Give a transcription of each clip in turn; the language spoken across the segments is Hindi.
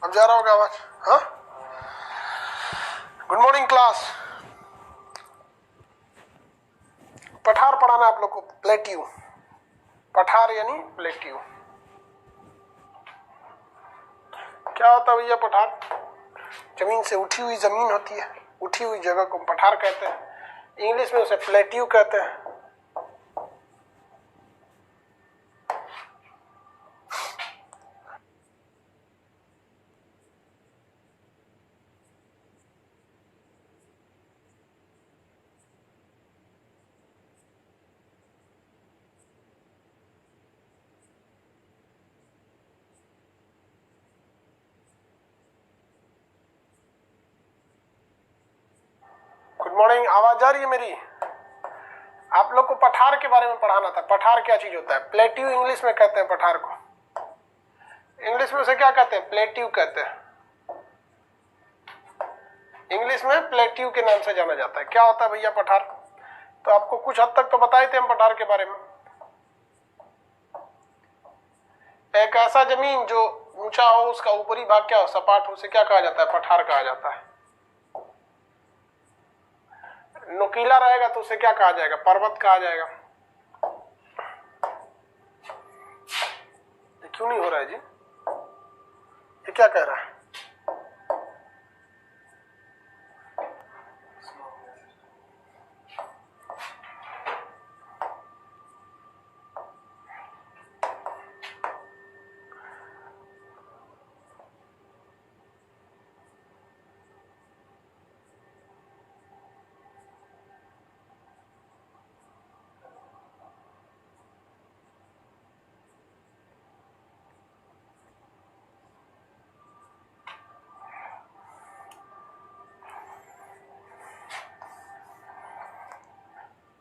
अब जा रहा होगा आवाज? हाँ, गुड मॉर्निंग क्लास। पठार पढ़ाना आप लोग को, प्लेट्यू। पठार यानी प्लेट्यू। क्या होता है भैया पठार? जमीन से उठी हुई जमीन होती है, उठी हुई जगह को पठार कहते हैं। इंग्लिश में उसे प्लेट्यू कहते हैं। गुड मॉर्निंग, आवाज आ रही है मेरी? आप लोग को पठार के बारे में पढ़ाना था। पठार क्या चीज होता है? प्लेट्यू इंग्लिश में कहते हैं पठार को। इंग्लिश में उसे क्या कहते हैं? प्लेट्यू कहते हैं। इंग्लिश में प्लेट्यू के नाम से जाना जाता है। क्या होता है भैया पठार? तो आपको कुछ हद तक तो बताए थे हम पठार के बारे में। एक ऐसा जमीन जो ऊंचा हो, उसका ऊपरी भाग क्या हो, सपाट हो, उसे क्या कहा जाता है? पठार कहा जाता है। नुकीला रहेगा तो उसे क्या कहा जाएगा? पर्वत कहा जाएगा। ये क्यों नहीं हो रहा है जी? ये क्या कह रहा है?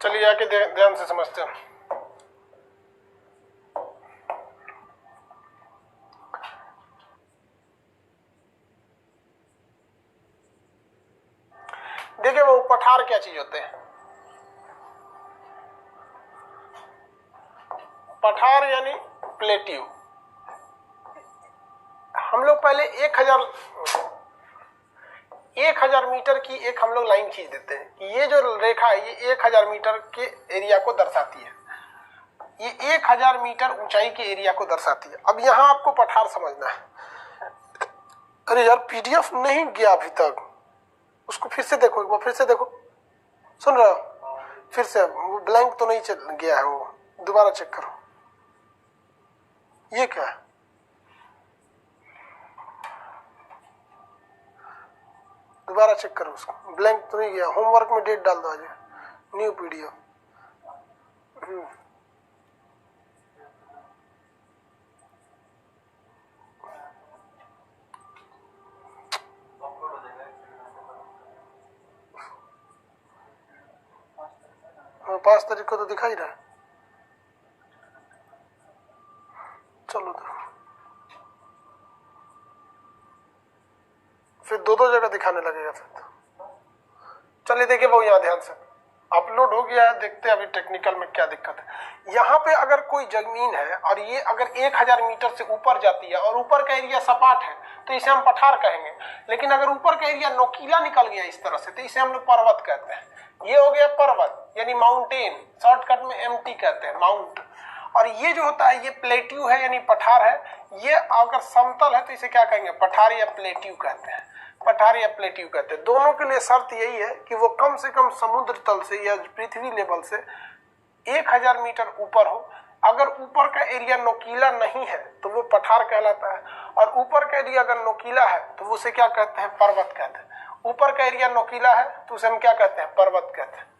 चलिए आके ध्यान से समझते हैं। देखिए वो पठार क्या चीज होते हैं? पठार यानी प्लेट्यू। हम लोग पहले 1000 मीटर की एक हम लोग लाइन खींच देते हैं कि ये जो रेखा है ये 1000 मीटर के एरिया को दर्शाती है। ये 1000 मीटर ऊंचाई के एरिया को दर्शाती है। अब यहां आपको पठार समझना है। अरे यार पीडीएफ नहीं गया अभी तक, उसको फिर से देखो, एक बार फिर से देखो। सुन रहे हो? फिर से वो ब्लैंक तो नहीं चल गया है, वो दोबारा चेक करो। ये क्या है? दोबारा चेक करो उसको, ब्लैंक तो नहीं गया। होमवर्क में डेट डाल दो आज, न्यू पीडीएफ। हाँ 5 तारीख को तो दिखा ही रहा है। चलो तो फिर दो जगह दिखाने लगेगा फिर तो। चलिए देखिए वो यहाँ ध्यान से अपलोड हो गया है, देखते हैं अभी टेक्निकल में क्या दिक्कत है। यहाँ पे अगर कोई जमीन है और ये अगर 1000 मीटर से ऊपर जाती है और ऊपर का एरिया सपाट है तो इसे हम पठार कहेंगे। लेकिन अगर ऊपर का एरिया नोकीला निकल गया इस तरह से तो इसे हम लोग पर्वत कहते हैं। ये हो गया पर्वत यानी माउंटेन, शॉर्टकट में एमटी कहते हैं, माउंट। और ये जो होता है ये प्लेट्यू है यानी पठार है। ये अगर समतल है तो इसे क्या कहेंगे? पठार या प्लेट्यू कहते हैं। पठार या प्लेट्यू कहते हैं। दोनों के लिए शर्त यही है कि वो कम से कम समुद्र तल से या पृथ्वी लेवल से 1000 मीटर ऊपर हो। अगर ऊपर का एरिया नोकीला नहीं है तो वो पठार कहलाता है, और ऊपर का एरिया अगर नोकीला है तो उसे क्या कहते हैं? पर्वत कहते हैं। ऊपर का एरिया नोकीला है तो उसे हम क्या कहते हैं? पर्वत कहते हैं।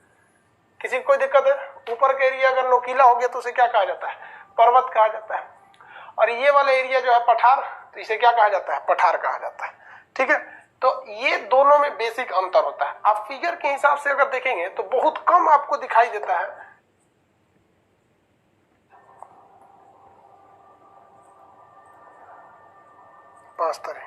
किसी को कोई दिक्कत है? ऊपर का एरिया अगर नोकीला हो गया तो उसे क्या कहा जाता है? पर्वत कहा जाता है। और ये वाला एरिया जो है पठार, तो इसे क्या कहा जाता है? पठार कहा जाता है। ठीक है, तो ये दोनों में बेसिक अंतर होता है। आप फिगर के हिसाब से अगर देखेंगे तो बहुत कम आपको दिखाई देता है। पांच तारीख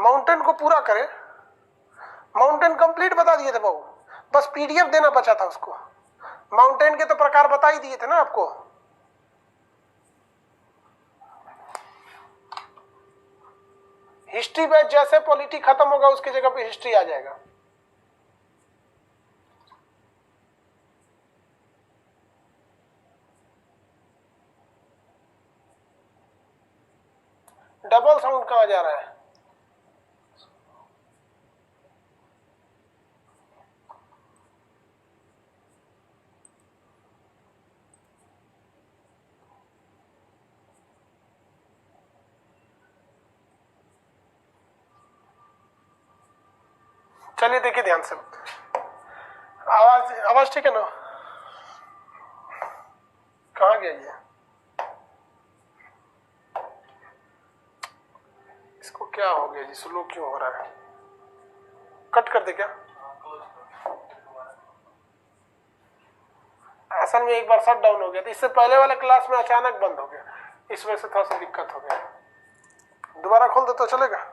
माउंटेन को पूरा करें माउंटेन कंप्लीट बता दिए थे बाबू, बस पीडीएफ देना बचा था उसको। माउंटेन के तो प्रकार बता ही दिए थे ना आपको। हिस्ट्री बैच जैसे पॉलिटी खत्म होगा उसकी जगह पे हिस्ट्री आ जाएगा। डबल साउंड कहां जा रहा है? चलिए देखिए ध्यान से, आवाज आवाज ठीक है ना? कहाँ गया ये? इसको क्या हो गया जी, स्लो क्यों हो रहा है? कट कर दे क्या? असल में एक बार शट डाउन हो गया था, इससे पहले वाले क्लास में अचानक बंद हो गया, इस वजह से थोड़ा सा दिक्कत हो गया। दोबारा खोल दे तो चलेगा?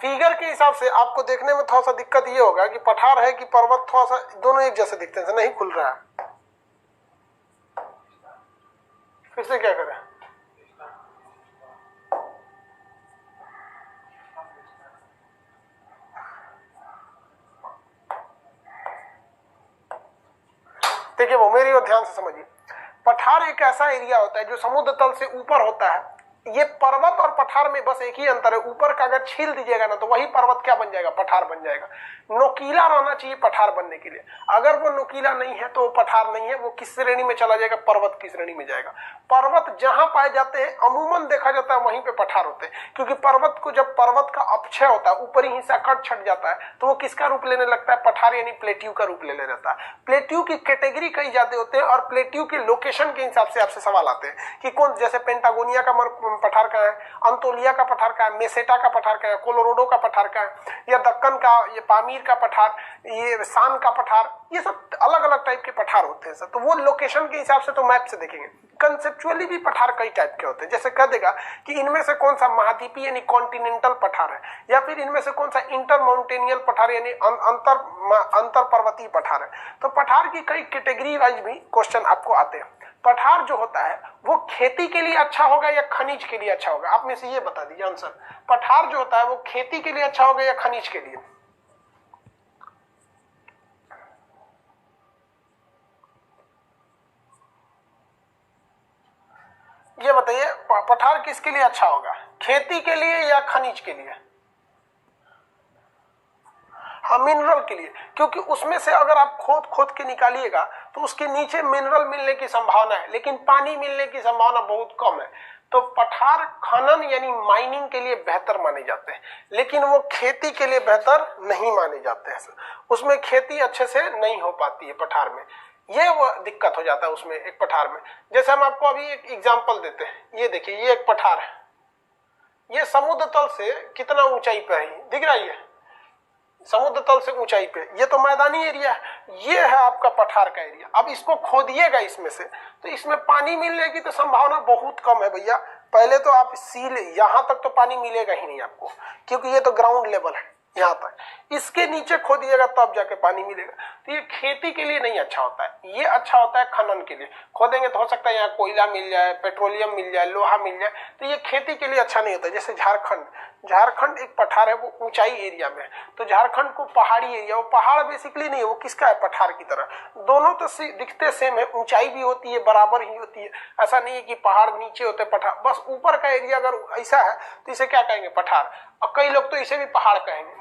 फिगर के हिसाब से आपको देखने में थोड़ा सा दिक्कत ये होगा कि पठार है कि पर्वत, थोड़ा सा दोनों एक जैसे दिखते हैं, नहीं खुल रहा है। फिर से क्या करें? देखिए वो मेरी और ध्यान से समझिए, पठार एक ऐसा एरिया होता है जो समुद्र तल से ऊपर होता है। ये पर्वत और पठार में बस एक ही अंतर है, ऊपर का अगर छील दीजिएगा ना तो वही पर्वत क्या बन जाएगा? पठार बन जाएगा। नोकीला रहना चाहिए पठार बनने के लिए, अगर वो नोकीला नहीं है तो वो पठार नहीं है, वो किस श्रेणी में चला जाएगा? पर्वत की श्रेणी में जाएगा। पर्वत जहां पाए जाते हैं अमूमन देखा जाता है वहीं पे पठार होते हैं, क्योंकि पर्वत को जब पर्वत का अपक्षय होता है, ऊपरी हिस्सा कट छट जाता है, तो वो किसका रूप लेने लगता है? पठार यानी प्लेट्यू का रूप लेने लगता है। प्लेट्यू की कैटेगरी कई जाते होते हैं और प्लेट्यू के लोकेशन के हिसाब से आपसे सवाल आते हैं कि कौन, जैसे पेंटागोनिया का पठार कहाँ है, अंतोलिया का पठार कहाँ है, मेसेटा का पठार कहाँ है, कोलोराडो का पठार कहाँ है, या दक्कन का ये पामीर का पठार, ये शान का पठार, ये सब अलग अलग टाइप के पठार होते हैं सर। तो वो लोकेशन के हिसाब से तो मैप से देखेंगे। कंसेप्चुअली भी पठार कई टाइप के होते हैं, जैसे कह देगा कि इनमें से कौन सा महाद्वीपीय यानी कॉन्टिनेंटल पठार है, या फिर इनमें से कौन सा इंटर माउंटेनियल पठार यानी अंतर पर्वतीय पठार है। तो पठार की कई कैटेगरी वाइज भी क्वेश्चन आपको आते हैं। पठार जो होता है वो खेती के लिए अच्छा होगा या खनिज के लिए अच्छा होगा? आप में से ये बता दीजिए आंसर। पठार जो होता है वो खेती के लिए अच्छा होगा या खनिज के लिए? ये बताइए, पठार किसके लिए अच्छा होगा, खेती के लिए या खनिज के लिए? हाँ, मिनरल के लिए, क्योंकि उसमें से अगर आप खोद खोद के निकालिएगा तो उसके नीचे मिनरल मिलने की संभावना है, लेकिन पानी मिलने की संभावना बहुत कम है। तो पठार खनन यानी माइनिंग के लिए बेहतर माने जाते हैं, लेकिन वो खेती के लिए बेहतर नहीं माने जाते हैं। उसमें खेती अच्छे से नहीं हो पाती है पठार में, ये वो दिक्कत हो जाता है उसमें एक पठार में। जैसे हम आपको अभी एक एग्जांपल देते हैं, ये देखिए ये एक पठार है, ये समुद्र तल से कितना ऊंचाई पे है, दिख रहा है? समुद्र तल से ऊंचाई पे, ये तो मैदानी एरिया है, ये है आपका पठार का एरिया। अब इसको खोदिएगा इसमें से, तो इसमें पानी मिलने की तो संभावना बहुत कम है भैया। पहले तो आप सील, यहां तक तो पानी मिलेगा ही नहीं आपको, क्योंकि ये तो ग्राउंड लेवल है यहाँ तक। इसके नीचे खोदिएगा तब जाके पानी मिलेगा। तो ये खेती के लिए नहीं अच्छा होता है, ये अच्छा होता है खनन के लिए। खोदेंगे तो हो सकता है यहाँ कोयला मिल जाए, पेट्रोलियम मिल जाए, लोहा मिल जाए, तो ये खेती के लिए अच्छा नहीं होता। जैसे झारखंड एक पठार है, वो ऊंचाई एरिया में है, तो झारखंड को पहाड़ी एरिया, वो पहाड़ बेसिकली नहीं है, वो किसका है? पठार की तरह। दोनों तो दिखते सेम है, ऊंचाई भी होती है, बराबर ही होती है। ऐसा नहीं है कि पहाड़ नीचे होते पठार, बस ऊपर का एरिया अगर ऐसा है तो इसे क्या कहेंगे? पठार। और कई लोग तो इसे भी पहाड़ कहेंगे।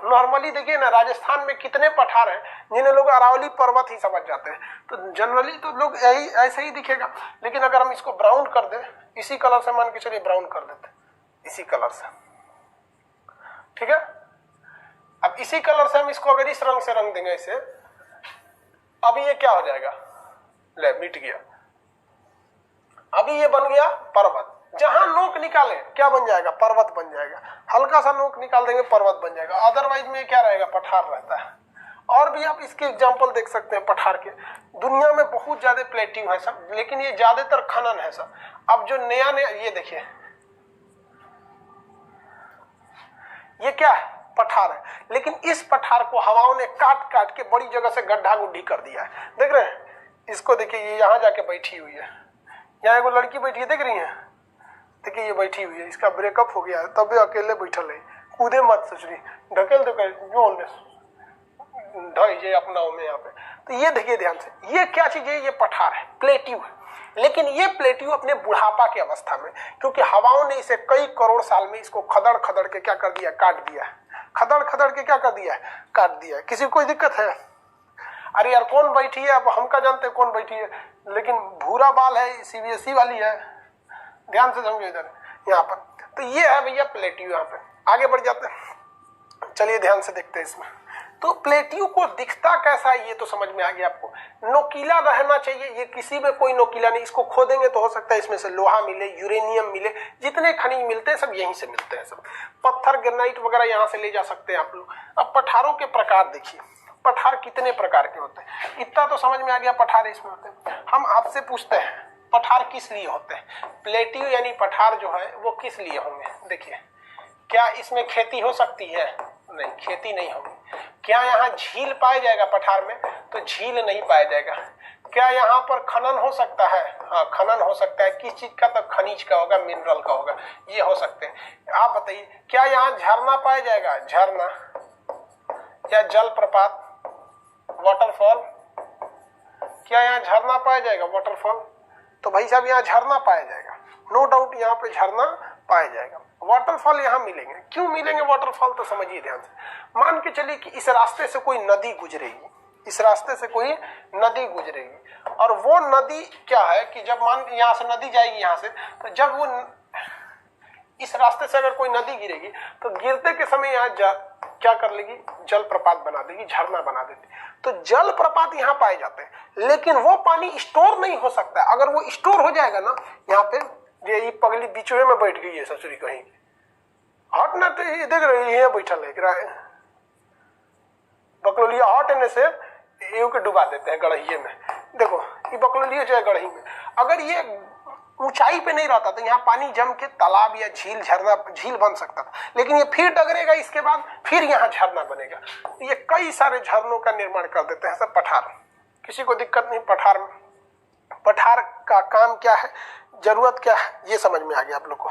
नॉर्मली देखिए ना, राजस्थान में कितने पठार हैं जिन्हें लोग अरावली पर्वत ही समझ जाते हैं। तो जनरली तो लोग यही ऐसे ही दिखेगा, लेकिन अगर हम इसको ब्राउन कर दे, इसी कलर से मान के चलिए ब्राउन कर देते, इसी कलर से, ठीक है। अब इसी कलर से हम इसको अगर इस रंग से रंग देंगे इसे, अभी ये क्या हो जाएगा? ले, मिट गया। अभी ये बन गया पर्वत। जहां नोक निकाले क्या बन जाएगा? पर्वत बन जाएगा। हल्का सा नोक निकाल देंगे पर्वत बन जाएगा। अदरवाइज में क्या रहेगा? पठार रहता है। और भी आप इसके एग्जाम्पल देख सकते हैं पठार के। दुनिया में बहुत ज्यादा प्लेट्यू है सब, लेकिन ये ज्यादातर खनन है सब। अब जो नया नया, ये देखिए ये क्या है, पठार है, लेकिन इस पठार को हवाओं ने काट काट के बड़ी जगह से गड्ढा गुड्ढी कर दिया है। देख रहे हैं इसको, देखिए ये यहाँ जाके बैठी हुई है, यहाँ एगो लड़की बैठी है, देख रही है, देखिए ये बैठी हुई है, इसका ब्रेकअप हो गया है तब भी अकेले बैठल है। कूदे मत ससुरी, ढकेल दो ढाई अपना में यहाँ पे। तो ये देखिए ध्यान से, ये क्या चीज है, ये पठार है, प्लेट्यू है। लेकिन ये प्लेट्यू अपने बुढ़ापा की अवस्था में, क्योंकि हवाओं ने इसे कई करोड़ साल में इसको खदड़ खदड़ के क्या कर दिया, काट दिया है। खदड़ खदड़ के क्या कर दिया है, काट दिया है। किसी को कोई दिक्कत है? अरे यार कौन बैठी है, अब हम क्या जानते हैं कौन बैठी है, लेकिन भूरा बाल है, सीबीएसई वाली है, ध्यान से समझो इधर यहाँ पर। तो ये है भैया प्लेट्यू। यहाँ पे आगे बढ़ जाते हैं, चलिए ध्यान से देखते हैं इसमें। तो प्लेट्यू को दिखता कैसा है ये तो समझ में आ गया आपको, नोकीला रहना चाहिए। ये किसी में कोई नोकीला नहीं, इसको खोदेंगे तो हो सकता है इसमें से लोहा मिले, यूरेनियम मिले, जितने खनिज मिलते हैं सब यहीं से मिलते हैं सब। पत्थर ग्रेनाइट वगैरह यहाँ से ले जा सकते हैं आप लोग। अब पठारों के प्रकार देखिए, पठार कितने प्रकार के होते हैं, इतना तो समझ में आ गया पठार इसमें होते हैं। हम आपसे पूछते हैं पठार किस लिए होते हैं, प्लेट्यू यानी पठार जो है वो किस लिए होंगे। देखिए, क्या इसमें खेती हो सकती है? नहीं, खेती नहीं होगी। क्या यहाँ झील पाया जाएगा पठार में? तो झील नहीं पाया जाएगा। क्या यहाँ पर खनन हो सकता है? हाँ, खनन हो सकता है। किस चीज का? तो खनिज का होगा, मिनरल का होगा, ये हो सकते हैं। आप बताइए, क्या यहाँ झरना पाया जाएगा? झरना या जलप्रपात, वाटरफॉल, क्या यहाँ झरना पाया जाएगा? वाटरफॉल। तो भाई साहब यहाँ झरना पाया जाएगा, नो डाउट यहाँ पे झरना पाया जाएगा। वाटरफॉल यहाँ मिलेंगे। क्यों मिलेंगे वाटरफॉल? तो समझिए ध्यान से। मान के चलिए कि इस रास्ते से कोई नदी गुजरेगी, इस रास्ते से कोई नदी गुजरेगी, और वो नदी क्या है कि जब मान यहाँ से नदी जाएगी यहाँ से, तो जब वो इस रास्ते से अगर कोई नदी गिरेगी तो गिरते के समय यहाँ क्या कर लेगी? जलप्रपात बना देगी, झरना बना देती। तो जलप्रपात यहाँ पाए जाते हैं, लेकिन वो पानी स्टोर नहीं हो सकता है। अगर वो स्टोर हो जाएगा ना, यहाँ पे ये पगली बीचवे में बैठ गई है ससुरी कहीं, हट ना, तो ये देख रहे हैं बैठल है, बकलोलिया हटने से एव के डुबा देते हैं गढ़िये में। देखो ये बकलोलिया जो है गढ़ी में, अगर ये ऊंचाई पे नहीं रहता तो यहाँ पानी जम के तालाब या झील, झरना, झील बन सकता था, लेकिन ये फिर डगरेगा, इसके बाद फिर यहाँ झरना बनेगा। ये कई सारे झरनों का निर्माण कर देते हैं सब पठार। किसी को दिक्कत नहीं पठार में। पठार का काम क्या है, जरूरत क्या है, ये समझ में आ गया आप लोग को।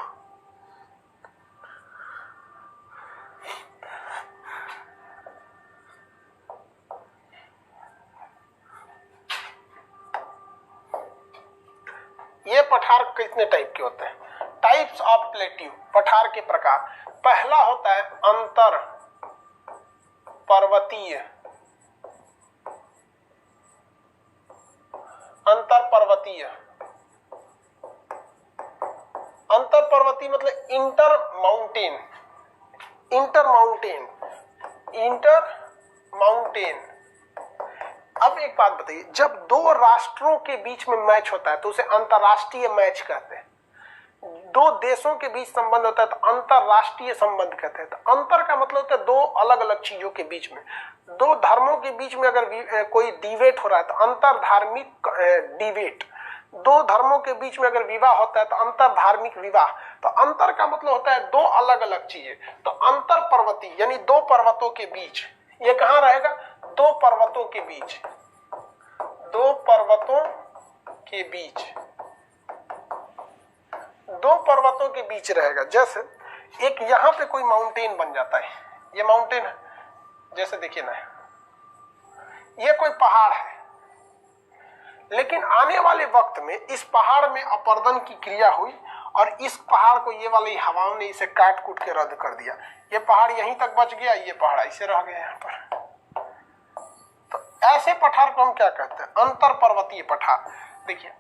ये पठार कितने टाइप के होते हैं? टाइप्स ऑफ प्लेट्यू, पठार के प्रकार। पहला होता है अंतर पर्वतीय। अंतर पर्वतीय, अंतर पर्वतीय मतलब inter mountain, inter mountain, inter mountain. अब एक बात बताइए, जब दो राष्ट्रों के बीच में मैच होता है तो उसे अंतरराष्ट्रीय मैच कहते हैं। दो देशों के बीच संबंध होता है तो अंतरराष्ट्रीय संबंध कहते हैं। तो अंतर का मतलब होता है दो अलग अलग चीजों के बीच में, दो धर्मों के बीच में अगर कोई डिबेट हो रहा है तो अंतर धार्मिक डिबेट। दो धर्मों के बीच में अगर विवाह होता है तो अंतर धार्मिक विवाह। तो अंतर का मतलब होता है दो अलग अलग चीजें। तो अंतर पर्वतीय यानी दो पर्वतों के बीच, ये कहाँ रहेगा? दो पर्वतों के बीच, दो पर्वतों के बीच, दो पर्वतों के बीच रहेगा। जैसे एक यहां पे कोई माउंटेन बन जाता है, ये माउंटेन है, जैसे देखिए ना, ये कोई पहाड़ है, लेकिन आने वाले वक्त में इस पहाड़ में अपरदन की क्रिया हुई और इस पहाड़ को ये वाली हवाओं ने इसे काट कूट के रद्द कर दिया। ये पहाड़ यहीं तक बच गया, ये पहाड़ ऐसे रह गया यहाँ पर। तो ऐसे पठार को हम क्या कहते हैं? अंतर पर्वतीय पठार। देखिए,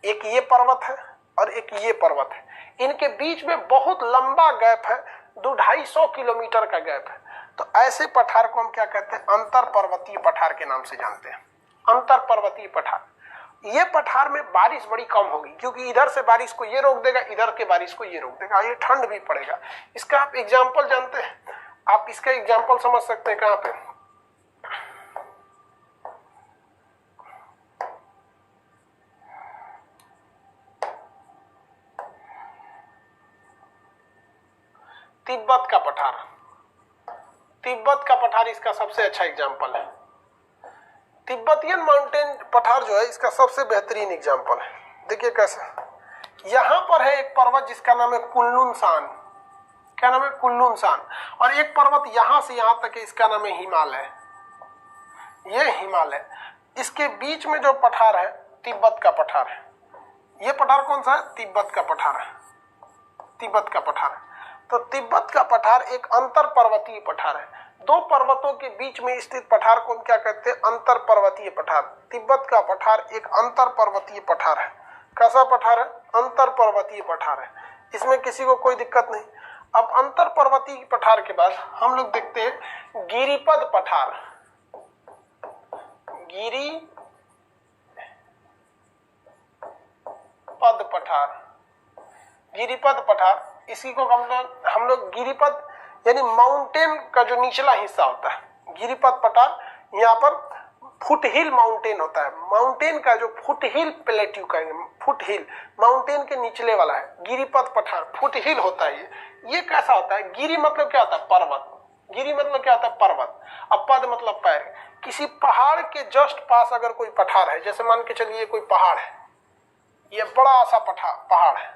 एक ये पर्वत है और एक ये पर्वत है, इनके बीच में बहुत लंबा गैप है, 200-250 किलोमीटर का गैप है। तो ऐसे पठार को हम क्या कहते हैं? अंतर पर्वतीय पठार के नाम से जानते हैं। अंतर पर्वतीय पठार। ये पठार में बारिश बड़ी कम होगी, क्योंकि इधर से बारिश को ये रोक देगा, इधर के बारिश को ये रोक देगा, ये ठंड भी पड़ेगा। इसका आप एग्जाम्पल जानते हैं? आप इसका एग्जाम्पल समझ सकते हैं कहाँ पे? तिब्बत का पठार, तिब्बत का पठार इसका सबसे अच्छा एग्जाम्पल है। तिब्बतियन माउंटेन पठार जो है इसका सबसे बेहतरीन एग्जाम्पल है। देखिए कैसे, यहां पर है एक पर्वत जिसका नाम है कुनलुन सान। क्या नाम है? कुनलुन सान। और एक पर्वत यहां से यहां तक है, इसका नाम है हिमालय। ये हिमालय, इसके बीच में जो पठार है तिब्बत का पठार है। ये पठार कौन सा है? तिब्बत का पठार है। तिब्बत का पठार है। तो तिब्बत का पठार एक अंतर पर्वतीय पठार है। दो पर्वतों के बीच में स्थित पठार को क्या कहते हैं? अंतर पर्वतीय पठार। तिब्बत का पठार एक अंतर पर्वतीय पठार है। कैसा पठार है? अंतर पर्वतीय पठार है। इसमें किसी को कोई दिक्कत नहीं। अब अंतर पर्वतीय पठार के बाद हम लोग देखते हैं गिरिपद पठार। गिरिपद पठार, गिरिपद पठार, इसी को हम लोग गिरिपद यानी माउंटेन का जो निचला हिस्सा होता है, गिरिपद पठार। यहाँ पर फुटहिल माउंटेन होता है। माउंटेन का जो फुटहिल प्लेट्यू कहेंगे, फुटहिल माउंटेन के निचले वाला है गिरिपद पठार, फुटहिल होता है। ये कैसा होता है? गिरी मतलब क्या होता है? पर्वत। गिरी मतलब क्या होता है? पर्वत। अब पद मतलब पैर। किसी पहाड़ के जस्ट पास अगर कोई पठार है, जैसे मान के चलिए कोई पहाड़ है, ये बड़ा सा पहाड़ है,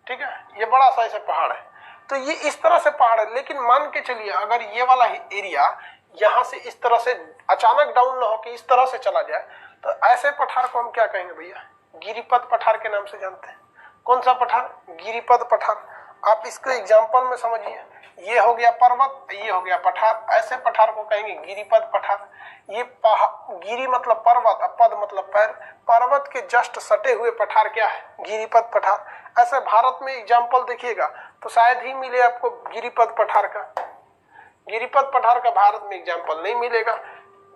ठीक है, ये बड़ा सा ऐसे पहाड़ है, तो ये इस तरह से पहाड़ है। लेकिन मान के चलिए अगर ये वाला एरिया यहां से इस तरह से अचानक डाउन ना होकर इस तरह से चला जाए, तो ऐसे पठार को हम क्या कहेंगे भैया? गिरिपद पठार के नाम से जानते हैं। कौन सा पठार? गिरिपद पठार। आप इसको एग्जाम्पल में समझिए, ये हो गया पर्वत, ये हो गया पठार, ऐसे पठार को कहेंगे गिरिपद पठार। ये गिरी मतलब पर्वत, पद मतलब पैर, पर्वत के जस्ट सटे हुए पठार क्या है? गिरिपद पठार। ऐसे भारत में एग्जाम्पल देखिएगा तो शायद ही मिले आपको गिरिपद पठार का। गिरिपद पठार का भारत में एग्जाम्पल नहीं मिलेगा।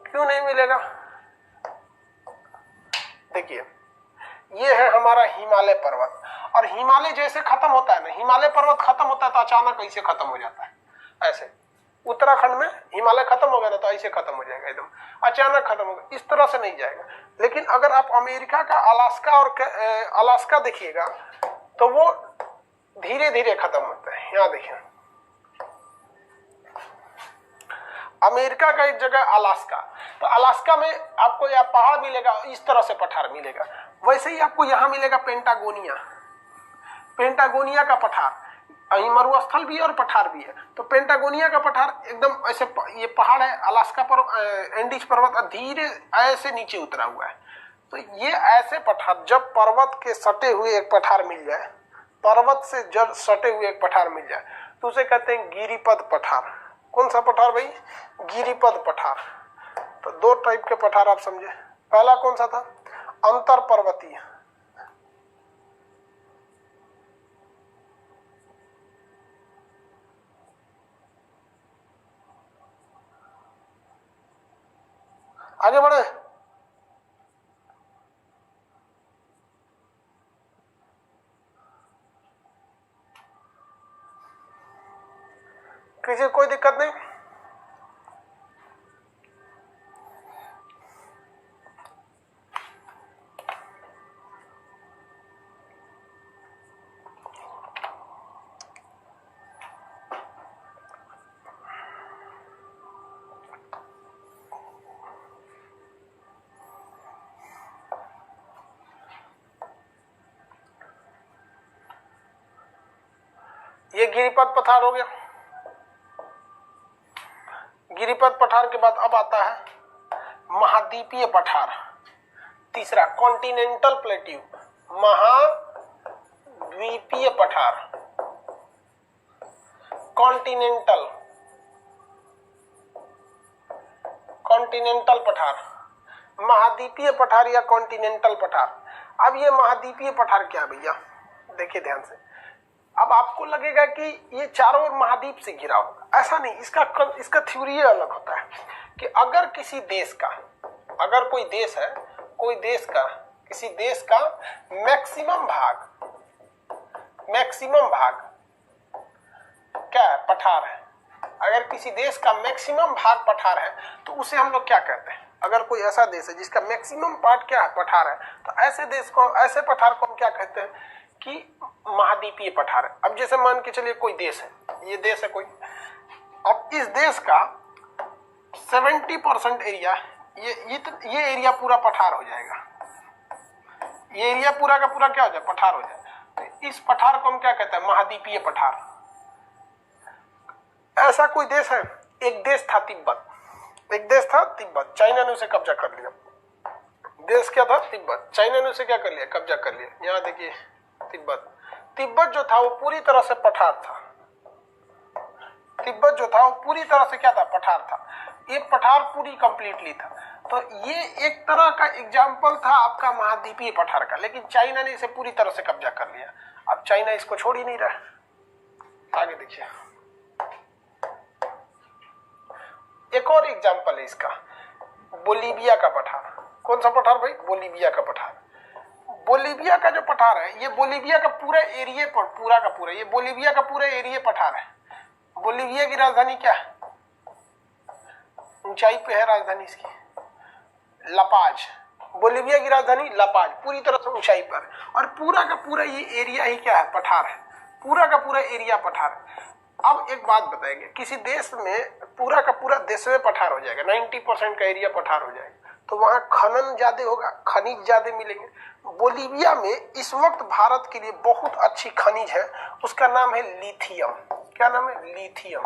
क्यों नहीं मिलेगा? देखिए, ये है हमारा हिमालय पर्वत, और हिमालय जैसे खत्म होता है ना, हिमालय पर्वत खत्म होता है तो अचानक ऐसे खत्म हो जाता है। ऐसे उत्तराखंड में हिमालय खत्म हो गया ना तो ऐसे खत्म हो जाएगा, एकदम अचानक खत्म होगा, इस तरह से नहीं जाएगा। लेकिन अगर आप अमेरिका का अलास्का देखिएगा तो वो धीरे धीरे खत्म होता है। यहाँ देखिए, अमेरिका का एक जगह अलास्का, तो अलास्का में आपको यहाँ पहाड़ मिलेगा, इस तरह से पठार मिलेगा। वैसे ही आपको यहाँ मिलेगा पेंटागोनिया, पेंटागोनिया का पठार। मरुस्थल भी है और पठार भी है। तो पेंटागोनिया का पठार एकदम ऐसे, ये पहाड़ है अलास्का पर, एंडीज पर्वत धीरे ऐसे नीचे उतरा हुआ है। तो ये ऐसे पठार, जब पर्वत के सटे हुए एक पठार मिल जाए, पर्वत से जब सटे हुए एक पठार मिल जाए तो उसे कहते हैं गिरिपद पठार। कौन सा पठार भाई? गिरिपद पठार। तो दो टाइप के पठार आप समझे। पहला कौन सा था? अंतर पर्वतीय। आगे बढ़े। किसी कोई दिक्कत नहीं? ये गिरिपद पठार हो गया। गिरिपद पठार के बाद अब आता है महाद्वीपीय पठार। तीसरा कॉन्टिनेंटल प्लेट्यू, महाद्वीपीय पठार, कॉन्टिनेंटल पठार, महाद्वीपीय पठार या कॉन्टिनेंटल पठार। अब ये महाद्वीपीय पठार क्या है भैया? देखिए ध्यान से। अब आपको लगेगा कि ये चारों ओर महाद्वीप से घिरा होगा, ऐसा नहीं। इसका थ्योरी अलग होता है कि अगर किसी देश का, अगर कोई देश है, कोई देश का, किसी देश का मैक्सिमम भाग क्या है? पठार है। अगर किसी देश का मैक्सिमम भाग पठार है तो उसे हम लोग क्या कहते हैं? अगर कोई ऐसा देश है जिसका मैक्सिमम पार्ट क्या है? पठार है, तो ऐसे देश को, ऐसे पठार को हम क्या कहते हैं? कि महाद्वीपीय पठार है। अब जैसे मान के चलिए कोई देश है, ये देश है कोई, अब इस देश का 70% एरिया, ये एरिया पूरा पठार हो जाएगा, ये एरिया पूरा का पूरा क्या हो जाए, पठार हो जाए। तो इस पठार को हम क्या कहते हैं, महाद्वीपीय पठार। ऐसा कोई देश है, एक देश था तिब्बत, एक देश था तिब्बत, चाइना ने उसे कब्जा कर लिया। देश क्या था, तिब्बत, चाइना ने उसे क्या कर लिया, कब्जा कर लिया। यहाँ देखिए तिब्बत, तिब्बत जो था वो पूरी तरह से पठार था, तिब्बत जो था वो पूरी तरह से क्या था, पठार था। ये पठार पूरी कंप्लीटली था। तो ये एक तरह का एग्जाम्पल था आपका महाद्वीपीय पठार का, लेकिन चाइना ने इसे पूरी तरह से कब्जा कर लिया। अब चाइना इसको छोड़ ही नहीं रहा। आगे देखिए, एक और एग्जाम्पल है इसका, बोलीविया का पठार। कौन सा पठार भाई, बोलीविया का पठार। बोलीविया का जो पठार है, ये बोलीविया का पूरा एरिया पर, पूरा का पूरा, ये बोलीविया का पूरा एरिया पठार है। बोलीविया की राजधानी क्या है, ऊंचाई पे है राजधानी इसकी, लापाज। बोलीविया की राजधानी लापाज, पूरी तरह से ऊंचाई पर, और पूरा का पूरा ये एरिया ही क्या है, पठार है। पूरा का पूरा एरिया पठार है। अब एक बात बताएंगे, किसी देश में पूरा का पूरा देश में पठार हो जाएगा, 90% का एरिया पठार हो जाएगा, तो वहां खनन ज्यादा होगा, खनिज ज्यादा मिलेंगे। बोलीविया में इस वक्त भारत के लिए बहुत अच्छी खनिज है, उसका नाम है लिथियम। क्या नाम है, लिथियम।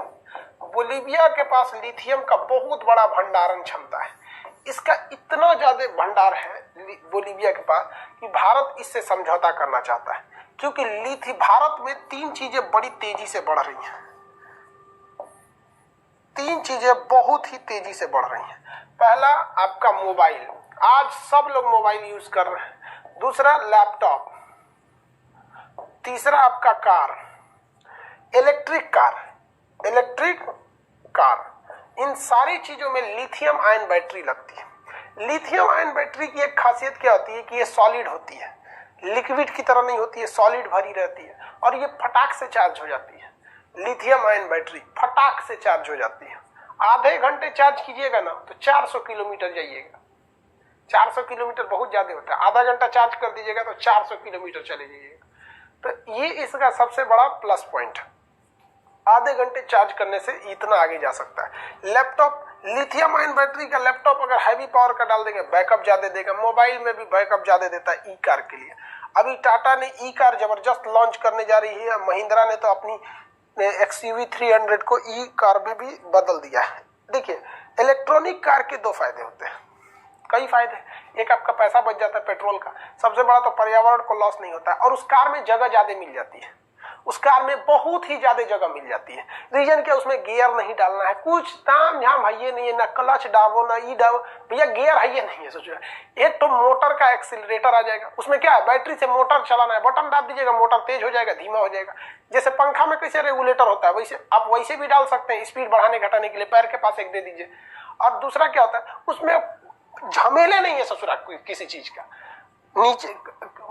बोलीविया के पास लिथियम का बहुत बड़ा भंडारण क्षमता है। इसका इतना ज्यादा भंडार है बोलीविया के पास कि भारत इससे समझौता करना चाहता है, क्योंकि लिथियम, भारत में 3 चीजें बड़ी तेजी से बढ़ रही हैं, 3 चीजें बहुत ही तेजी से बढ़ रही हैं। पहला आपका मोबाइल, आज सब लोग मोबाइल यूज कर रहे हैं। दूसरा लैपटॉप, तीसरा आपका कार, इलेक्ट्रिक कार। इन सारी चीजों में लिथियम आयन बैटरी लगती है। लिथियम आयन बैटरी की एक खासियत क्या होती है कि ये सॉलिड होती है, लिक्विड की तरह नहीं होती है, सॉलिड भरी रहती है, और ये फटाक से चार्ज हो जाती है। लिथियम आयन बैटरी फटाक से चार्ज हो जाती है। आधे घंटे चार्ज कीजिएगा ना तो 400 किलोमीटर जाइएगा। 400 किलोमीटर बहुत ज्यादा होता है, आधा घंटा चार्ज कर दीजिएगा तो 400 किलोमीटर चले जाइएगा। तो ये इसका सबसे बड़ा प्लस पॉइंट है, आधे घंटे चार्ज करने से इतना आगे जा सकता है। लैपटॉप, लिथियम आयन बैटरी का लैपटॉप अगर हैवी पावर का डाल देंगे बैकअप ज्यादा देगा। मोबाइल में भी बैकअप ज्यादा देता है ई कार के लिए। अभी टाटा ने ई कार जबरदस्त लॉन्च करने जा रही है, महिंद्रा ने तो अपनी XUV 300 को ई कार में भी बदल दिया है। देखिए, इलेक्ट्रॉनिक कार के 2 फायदे होते हैं, कई फायदे। एक आपका पैसा बच जाता है पेट्रोल का, सबसे बड़ा तो पर्यावरण को लॉस नहीं होता है, और उस कार में जगह ज्यादा मिल जाती है। उस कार में बहुत ही ज्यादा जगह मिल जाती है। रीजन क्या, उसमें गियर नहीं डालना है, कुछ ताम झाम है ये नहीं है, ना क्लच डालो ना ई डालो, भैया गियर है ये नहीं है। सोचो, एक तो मोटर का एक्सीलरेटर आ जाएगा, उसमें क्या है, बैटरी से मोटर चलाना है, बटन दाब दीजिएगा, मोटर तेज हो जाएगा, धीमा हो जाएगा। जैसे पंखा में कैसे रेगुलेटर होता है, वैसे आप वैसे भी डाल सकते हैं, स्पीड बढ़ाने घटाने के लिए पैर के पास एक दे दीजिए। और दूसरा क्या होता है, उसमें झमेले नहीं है ससुरा किसी चीज का, नीचे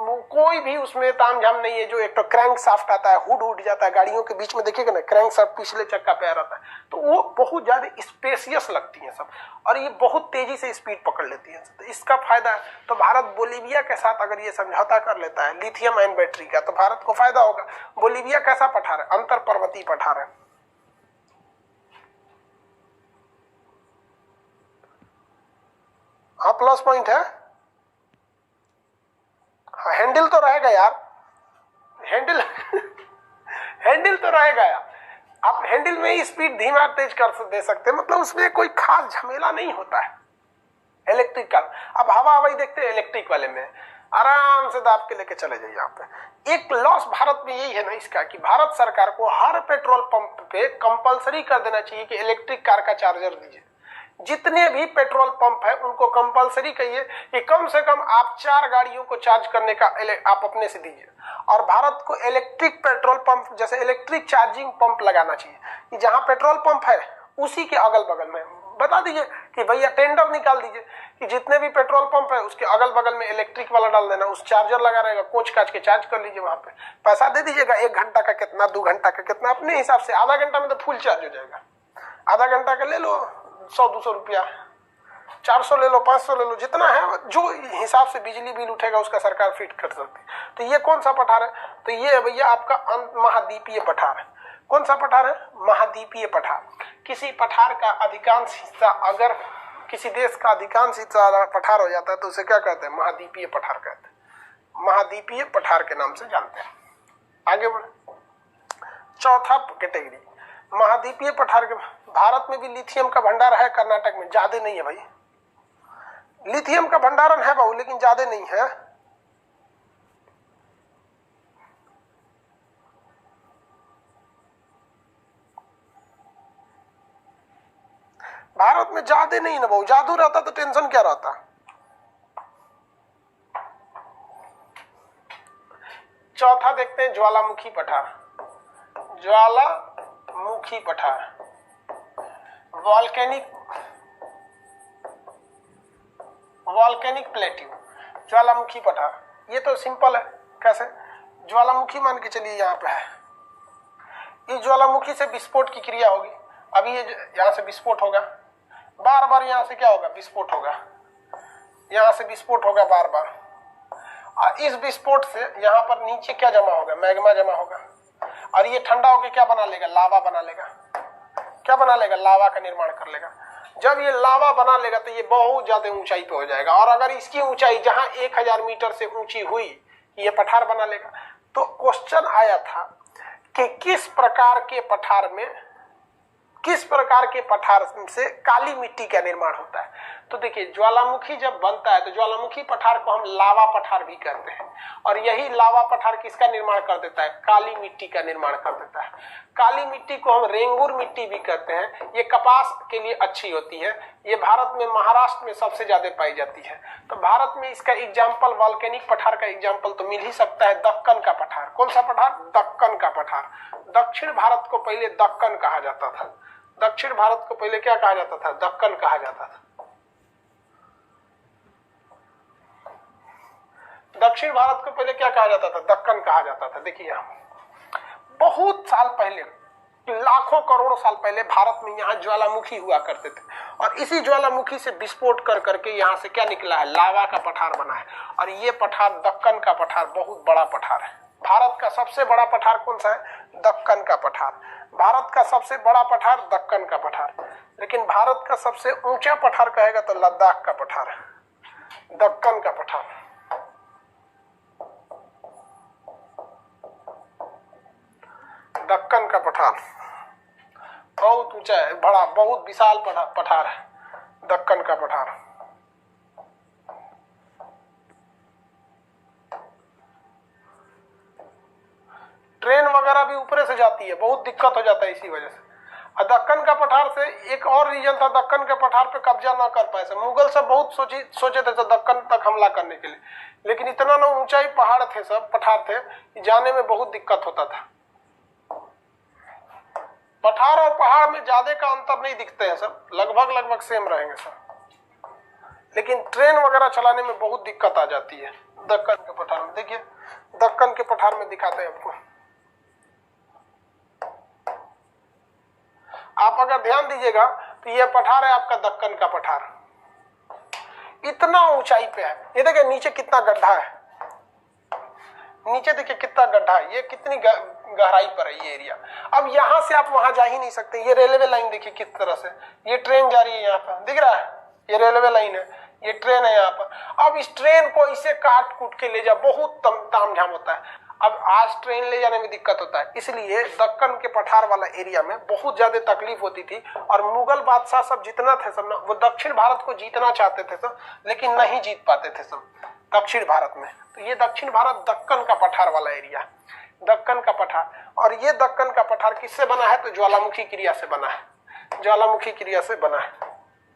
कोई भी उसमें ताम झाम नहीं है। जो एक तो क्रैंक शाफ्ट आता है, हुड उठ जाता है, गाड़ियों के बीच में देखिएगा ना, क्रैंक शाफ्ट पिछले चक्का पे आ रहता है, तो वो बहुत ज्यादा स्पेसियस लगती है सब, और ये बहुत तेजी से स्पीड पकड़ लेती है। तो इसका फायदा, तो भारत बोलीविया के साथ अगर ये समझौता कर लेता है लिथियम आयन बैटरी का, तो भारत को फायदा होगा। बोलीविया कैसा पठार है, अंतर पर्वतीय पठार है। हाँ, प्लस पॉइंट है। हाँ, हैंडल तो रहेगा यार, हैंडल हैंडल तो रहेगा यार। आप हैंडल में ही स्पीड धीमा तेज कर दे सकते हैं, मतलब उसमें कोई खास झमेला नहीं होता है। इलेक्ट्रिक कार, अब हवा हवाई देखते हैं इलेक्ट्रिक वाले में, आराम से दाब के लेके चले जाइए। यहाँ पे एक लॉस भारत में यही है ना इसका, कि भारत सरकार को हर पेट्रोल पंप पे कंपलसरी कर देना चाहिए कि इलेक्ट्रिक कार का चार्जर दीजिए। जितने भी पेट्रोल पंप है उनको कंपलसरी कहिए कि कम से कम आप 4 गाड़ियों को चार्ज करने का आप अपने से दीजिए। और भारत को इलेक्ट्रिक पेट्रोल पंप, जैसे इलेक्ट्रिक चार्जिंग पंप लगाना चाहिए, कि जहां पेट्रोल पंप है उसी के अगल बगल में बता दीजिए कि भैया टेंडर निकाल दीजिए कि जितने भी पेट्रोल पंप है उसके अगल बगल में इलेक्ट्रिक वाला डाल देना, उस चार्जर लगा रहेगा, कोच काच के चार्ज कर लीजिए। वहां पे पैसा दे दीजिएगा, 1 घंटा का कितना, 2 घंटा का कितना, अपने हिसाब से। आधा घंटा में तो फुल चार्ज हो जाएगा, आधा घंटा का ले लो 100-200 रुपया, 400 ले लो, 500 ले लो, जितना है जो हिसाब से बिजली बिल उठेगा उसका सरकार फिट कर सकती है। तो ये कौन सा पठार है? तो ये है भैया आपका महाद्वीपीय पठार है। कौन सा पठार है? महाद्वीपीय पठार। किसी पठार का अधिकांश हिस्सा, अगर किसी देश का अधिकांश हिस्सा पठार हो जाता है तो उसे क्या कहते हैं? महाद्वीपीय पठार कहते हैं। महाद्वीपीय पठार के नाम से जानते हैं। आगे बढ़े, चौथा कैटेगरी महाद्वीपीय पठार के। भारत में भी लिथियम का भंडार है, कर्नाटक में ज्यादा नहीं है भाई। लिथियम का भंडारण है बाबू, लेकिन ज्यादा नहीं है। भारत में ज्यादा नहीं है बाबू, जादू रहता तो टेंशन क्या रहता। चौथा देखते हैं ज्वालामुखी पठार। ज्वालामुखी पठार, वॉल्केनिक प्लेट्यू, ज्वालामुखी पठार। ये तो सिंपल है। कैसे? ज्वालामुखी मान के चलिए यहाँ पे है, ये ज्वालामुखी से विस्फोट की क्रिया होगी। अभी ये यहाँ से विस्फोट होगा, बार बार यहाँ से क्या होगा? विस्फोट होगा, यहाँ से विस्फोट होगा बार बार। और इस विस्फोट से यहाँ पर नीचे क्या जमा होगा? मैग्मा जमा होगा। और ये ठंडा होकर क्या बना लेगा? लावा बना लेगा। क्या बना लेगा? लावा का निर्माण कर लेगा। जब ये लावा बना लेगा तो ये बहुत ज्यादा ऊंचाई पे हो जाएगा, और अगर इसकी ऊंचाई जहां 1000 मीटर से ऊंची हुई, ये पठार बना लेगा। तो क्वेश्चन आया था कि किस प्रकार के पठार से काली मिट्टी का निर्माण होता है। तो देखिए, ज्वालामुखी जब बनता है तो ज्वालामुखी पठार को हम लावा पठार भी कहते हैं, और यही लावा पठार किसका निर्माण कर देता है? काली मिट्टी का निर्माण कर देता है। काली मिट्टी को हम रेंगुर मिट्टी भी कहते हैं। ये कपास के लिए अच्छी होती है। ये भारत में महाराष्ट्र में सबसे ज्यादा पाई जाती है। तो भारत में इसका एग्जाम्पल, वॉल्केनिक पठार का एग्जाम्पल तो मिल ही सकता है, दक्कन का पठार। कौन सा पठार? दक्कन का पठार। दक्षिण भारत को पहले दक्कन कहा जाता था। दक्षिण भारत को पहले क्या कहा जाता था? दक्कन कहा जाता था। दक्षिण भारत को पहले क्या कहा जाता था? दक्कन कहा जाता था। देखिए, बहुत साल पहले, लाखों करोड़ों साल पहले भारत में यहाँ ज्वालामुखी हुआ करते थे, और इसी ज्वालामुखी से विस्फोट कर करके यहाँ से क्या निकला है? लावा का पठार बना है। और ये पठार, दक्कन का पठार, बहुत बड़ा पठार है। भारत का सबसे बड़ा पठार कौन सा है? दक्कन का पठार। भारत का सबसे बड़ा पठार दक्कन का पठार। लेकिन भारत का सबसे ऊंचा पठार कहेगा तो लद्दाख का पठार है, दक्कन का पठार। दक्कन का पठार बहुत ऊंचा है, बड़ा, बहुत विशाल पठार है दक्कन का पठार। ट्रेन वगैरह भी ऊपर से जाती है, बहुत दिक्कत हो जाता है इसी वजह से। और दक्कन का पठार से एक और रीजन था, दक्कन के पठार पे कब्जा ना कर पाए। मुगल सब बहुत सोचे थे दक्कन तक हमला करने के लिए, लेकिन इतना ना ऊंचाई पहाड़ थे, सब पठार थे, जाने में बहुत दिक्कत होता था। पठार और पहाड़ में ज्यादा का अंतर नहीं दिखते हैं, सब लगभग सेम रहेंगे सब, लेकिन ट्रेन वगैरह चलाने में बहुत दिक्कत आ जाती है दक्कन के पठार में। देखिए, दक्कन के पठार में दिखाते हैं आपको। आप अगर ध्यान दीजिएगा तो ये पठार है आपका दक्कन का पठार, इतना ऊंचाई पे है। ये देखिए नीचे कितना गड्ढा है, नीचे देखिए कितना गड्ढा है, ये कितनी गहराई पर है ये एरिया। अब यहां से आप वहां जा ही नहीं सकते। ये रेलवे लाइन देखिए किस तरह से, ये ट्रेन जा रही है, यहाँ पर दिख रहा है, ये रेलवे लाइन है, ये ट्रेन है यहाँ पर। अब इस ट्रेन को इसे काट कूट के ले जा, बहुत तामझाम होता है। अब आज ट्रेन ले जाने में दिक्कत होता है, इसलिए दक्कन के पठार वाला एरिया में बहुत ज्यादा तकलीफ होती थी। और मुगल बादशाह सब जितना थे सब ना, वो दक्षिण भारत को जीतना चाहते थे सब, लेकिन नहीं जीत पाते थे सब दक्षिण भारत में। तो ये दक्षिण भारत दक्कन का पठार वाला एरिया, दक्कन का पठार। और ये दक्कन का पठार किससे बना है? तो ज्वालामुखी क्रिया से बना है, ज्वालामुखी क्रिया से बना है।